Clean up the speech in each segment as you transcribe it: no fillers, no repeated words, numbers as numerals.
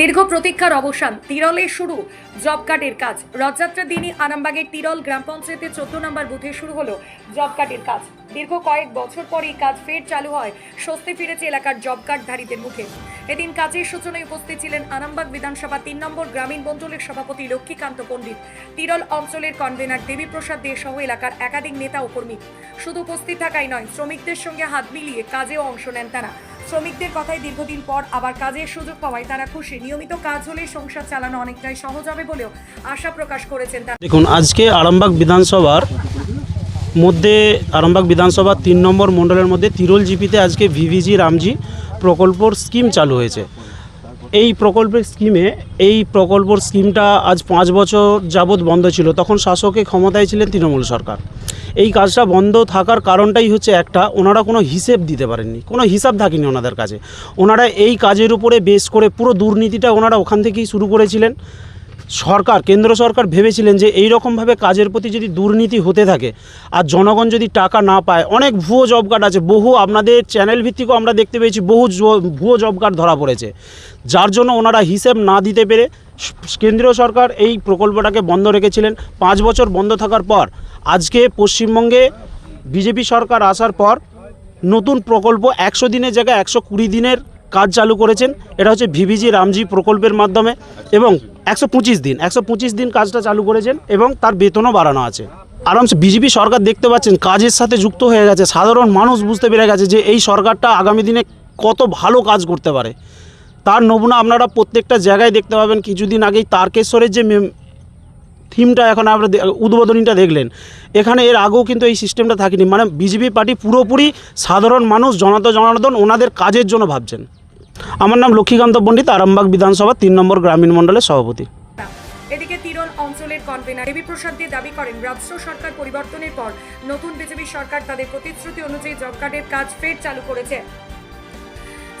দীর্ঘ প্রতীক্ষার অবসান, তিরলে শুরু জব কার্ডের কাজ। রথযাত্রার দিনই আরামবাগের তিরল গ্রাম পঞ্চায়েতের 14 নম্বর বুথে শুরু হলো জব কার্ডের কাজ। দীর্ঘ কয়েক বছর পর এই কাজ ফের চালু হয়, স্বস্তি ফিরেছে এলাকার জব কার্ডধারীদের মুখে। এদিন কাজের সূচনায় উপস্থিত ছিলেন আরামবাগ বিধানসভা 3 নম্বর গ্রামীণ মণ্ডলের সভাপতি লক্ষ্মীকান্ত পণ্ডিত, তিরল অঞ্চলের কনভেনার দেবীপ্রসাদ দে সহ এলাকার একাধিক নেতা ও কর্মী। শুধু উপস্থিত থাকাই নয়, শ্রমিকদের সঙ্গে হাত মিলিয়ে কাজেও অংশ নেন তারা। শ্রমিকদের কথায় দীর্ঘদিন পর আবার কাজের সুযোগ পাওয়ায় তারা খুশি। নিয়মিত কাজ হলে সংসার চালানো অনেকটাই সহজ হবে বলেও আশা প্রকাশ করেছেন তারা। দেখুন, আজকে আরামবাগ বিধানসভার 3 নম্বর মণ্ডলের মধ্যে তিরল জিপিতে আজকে ভিভিজি রামজি প্রকল্পর স্কিম চালু হয়েছে। এই প্রকল্পের স্কিমটা আজ 5 বছর যাবৎ বন্ধ ছিল। তখন শাসকে ক্ষমতায় ছিলেন তৃণমূল সরকার। এই কাজটা বন্ধ থাকার কারণটাই হচ্ছে একটা, ওনারা কোনো হিসেব দিতে পারেননি, কোনো হিসাব থাকেনি ওনাদের কাছে। ওনারা এই কাজের উপরে বেস করে পুরো দুর্নীতিটা ওনারা ওখান থেকেই শুরু করেছিলেন। কেন্দ্র সরকার ভেবেছিলেন যে এই রকমভাবে কাজের প্রতি যদি দুর্নীতি হতে থাকে আর জনগণ যদি টাকা না পায়, অনেক ভুয়ো জব কার্ড আছে, বহু আপনাদের চ্যানেল ভিত্তিকও আমরা দেখতে পেয়েছি বহু ভুয়ো জব কার্ড ধরা পড়েছে, যার জন্য ওনারা হিসেব না দিতে পেরে কেন্দ্রীয় সরকার এই প্রকল্পটাকে বন্ধ রেখেছিলেন। 5 বছর বন্ধ থাকার পর আজকে পশ্চিমবঙ্গে বিজেপি সরকার আসার পর নতুন প্রকল্প 100 দিনের জায়গায় 120 দিনের কাজ চালু করেছেন। এটা হচ্ছে ভিভিজি রামজি প্রকল্পের মাধ্যমে, এবং 125 দিন কাজটা চালু করেছেন এবং তার বেতনও বাড়ানো আছে। আরামসে বিজেপি সরকার দেখতে পাচ্ছেন কাজের সাথে যুক্ত হয়ে গেছে। সাধারণ মানুষ বুঝতে পেরে গেছে যে এই সরকারটা আগামী দিনে কত ভালো কাজ করতে পারে। তার নমুনা আপনারা প্রত্যেকটা জায়গায় দেখতে পাবেন। কিছুদিন আগেই তারকেশ্বরের যে থিমটা এখন আপনারা উদ্বোধনীটা দেখলেন, এখানে এর আগেও কিন্তু এই সিস্টেমটা থাকেনি। মানে বিজেপি পার্টি পুরোপুরি সাধারণ মানুষ জনার্দন ওনাদের কাজের জন্য ভাবছেন। আমার নাম লক্ষ্মীকান্ত পণ্ডিত, আরামবাগ বিধানসভা 3 নম্বর গ্রামীণ মণ্ডলের সভাপতি। এদিকে তিরল অঞ্চলের কনভেনার দেবীপ্রসাদ দে দাবি করেন, রাজ্য সরকার পরিবর্তনের পর নতুন বিজেপি সরকার তাদের প্রতিশ্রুতি অনুযায়ী জব কার্ডের কাজ ফের চালু করেছে।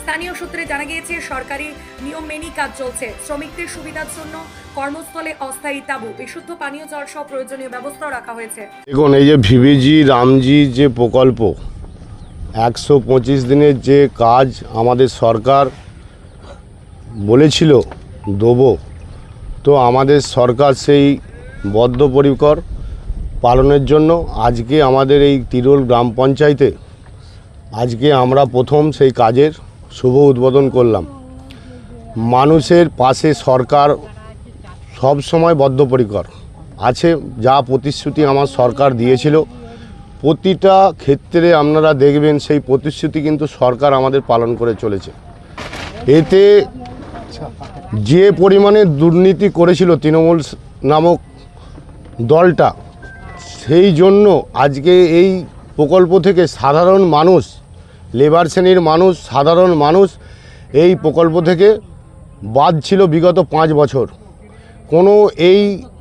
স্থানীয় সূত্রে জানা গিয়েছে সরকারি নিয়ম মেনেই কাজ চলছে। শ্রমিকদের সুবিধার জন্য কর্মস্থলে অস্থায়ী তাঁবু, বিশুদ্ধ পানীয় জল সহ প্রয়োজনীয় ব্যবস্থাও রাখা হয়েছে। দেখুন, এই যে ভিভিজি রামজি যে প্রকল্প 125 দিনের যে কাজ আমাদের সরকার বলেছিল দেবো, তো আমাদের সরকার সেই বদ্ধপরিকর পালনের জন্য আজকে আমাদের এই তিরল গ্রাম পঞ্চায়েতে আজকে আমরা প্রথম সেই কাজের শুভ উদ্বোধন করলাম। মানুষের পাশে সরকার সব সময় বদ্ধপরিকর আছে। যা প্রতিশ্রুতি আমার সরকার দিয়েছিল প্রতিটা ক্ষেত্রে আপনারা দেখবেন সেই প্রতিশ্রুতি কিন্তু সরকার আমাদের পালন করে চলেছে। এতে যে পরিমাণে দুর্নীতি করেছিল তৃণমূল নামক দলটা, সেই জন্য আজকে এই প্রকল্প থেকে সাধারণ মানুষ, লেবার শ্রেণীর মানুষ, সাধারণ মানুষ এই প্রকল্প থেকে বাদ ছিল বিগত 5 বছর। কোনো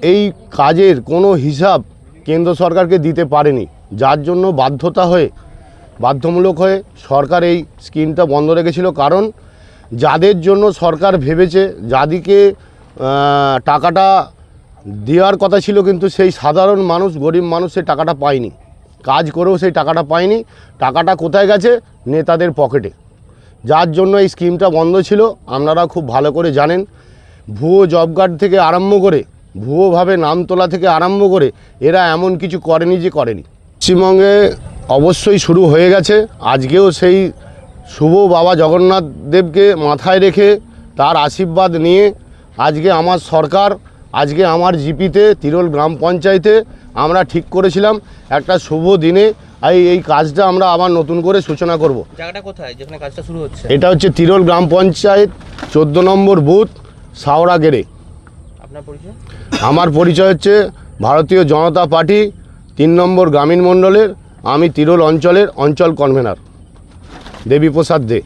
এই কাজের কোনো হিসাব কেন্দ্র সরকারকে দিতে পারেনি, যার জন্য বাধ্যমূলক হয়ে সরকার এই স্কিমটা বন্ধ রেখেছিল। কারণ যাদের জন্য সরকার ভেবেছে, যাদেরকে টাকাটা দেওয়ার কথা ছিল, কিন্তু সেই সাধারণ মানুষ, গরিব মানুষ সেই টাকাটা পায়নি, কাজ করেও সেই টাকাটা পায়নি। টাকাটা কোথায় গেছে? নেতাদের পকেটে, যার জন্য এই স্কিমটা বন্ধ ছিল। আপনারা খুব ভালো করে জানেন, ভুয়ো জব কার্ড থেকে আরম্ভ করে, ভুয়োভাবে নাম তোলা থেকে আরম্ভ করে এরা এমন কিছু করেনি যে করেনি। পশ্চিমবঙ্গে অবশ্যই শুরু হয়ে গেছে। আজকেও সেই শুভ বাবা জগন্নাথ দেবকে মাথায় রেখে তার আশীর্বাদ নিয়ে আজকে আমার সরকার, আজকে আমার জিপিতে তিরল গ্রাম পঞ্চায়েতে আমরা ঠিক করেছিলাম একটা শুভ দিনে এই কাজটা আমরা আবার নতুন করে সূচনা করব। জায়গাটা কোথায় যেখানে কাজটা শুরু হচ্ছে? এটা হচ্ছে তিরল গ্রাম পঞ্চায়েত 14 নম্বর বুথ, সাওড়া গেড়ে। আপনার পরিচয়? আমার পরিচয় হচ্ছে ভারতীয় জনতা পার্টি 3 নম্বর গ্রামীণ মণ্ডলের আমি তিরল অঞ্চলের অঞ্চল কনভেনার দেবীপ্রসাদ দে।